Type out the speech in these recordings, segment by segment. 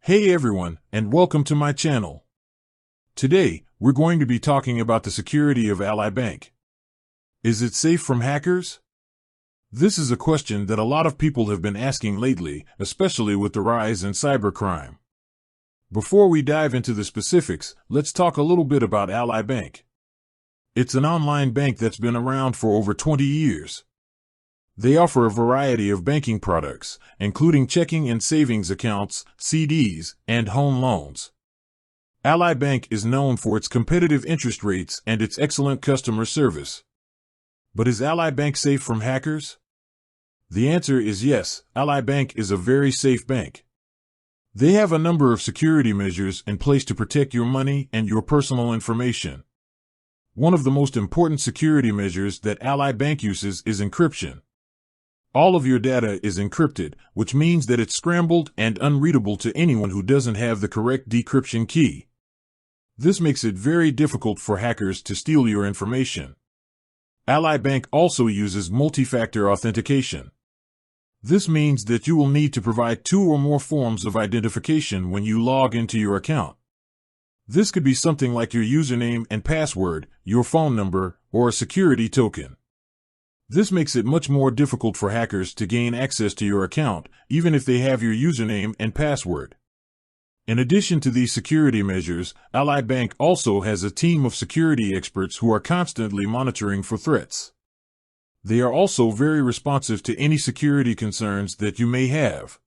Hey everyone, and welcome to my channel. Today, we're going to be talking about the security of Ally Bank. Is it safe from hackers? This is a question that a lot of people have been asking lately, especially with the rise in cybercrime. Before we dive into the specifics, let's talk a little bit about Ally Bank. It's an online bank that's been around for over 20 years. They offer a variety of banking products, including checking and savings accounts, CDs, and home loans. Ally Bank is known for its competitive interest rates and its excellent customer service. But is Ally Bank safe from hackers? The answer is yes, Ally Bank is a very safe bank. They have a number of security measures in place to protect your money and your personal information. One of the most important security measures that Ally Bank uses is encryption. All of your data is encrypted, which means that it's scrambled and unreadable to anyone who doesn't have the correct decryption key. This makes it very difficult for hackers to steal your information. Ally Bank also uses multi-factor authentication. This means that you will need to provide 2 or more forms of identification when you log into your account. This could be something like your username and password, your phone number, or a security token. This makes it much more difficult for hackers to gain access to your account, even if they have your username and password. In addition to these security measures, Ally Bank also has a team of security experts who are constantly monitoring for threats. They are also very responsive to any security concerns that you may have.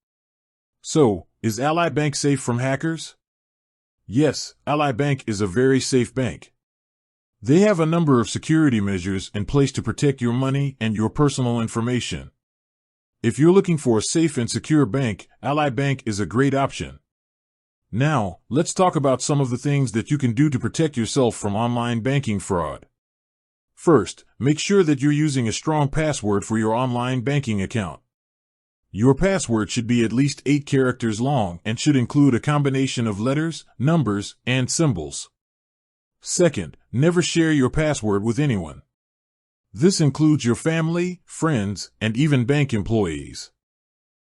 So, is Ally Bank safe from hackers? Yes, Ally Bank is a very safe bank. They have a number of security measures in place to protect your money and your personal information. If you're looking for a safe and secure bank, Ally Bank is a great option. Now, let's talk about some of the things that you can do to protect yourself from online banking fraud. First, make sure that you're using a strong password for your online banking account. Your password should be at least 8 characters long and should include a combination of letters, numbers, and symbols. Second, never share your password with anyone. This includes your family, friends, and even bank employees.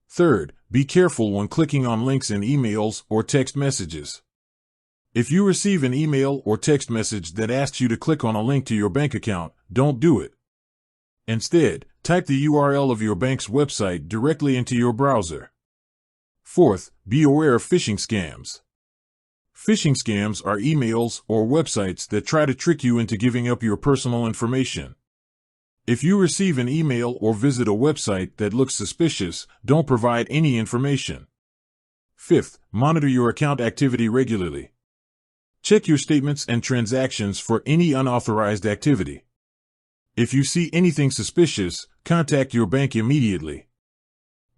Third, be careful when clicking on links in emails or text messages. If you receive an email or text message that asks you to click on a link to your bank account, don't do it. Instead, type the URL of your bank's website directly into your browser. Fourth, be aware of phishing scams. Phishing scams are emails or websites that try to trick you into giving up your personal information. If you receive an email or visit a website that looks suspicious, don't provide any information. Fifth, monitor your account activity regularly. Check your statements and transactions for any unauthorized activity. If you see anything suspicious, contact your bank immediately.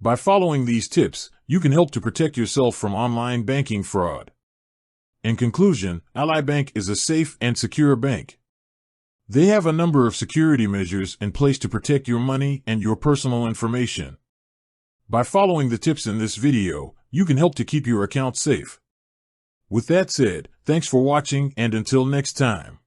By following these tips, you can help to protect yourself from online banking fraud. In conclusion, Ally Bank is a safe and secure bank. They have a number of security measures in place to protect your money and your personal information. By following the tips in this video, you can help to keep your account safe. With that said, thanks for watching and until next time.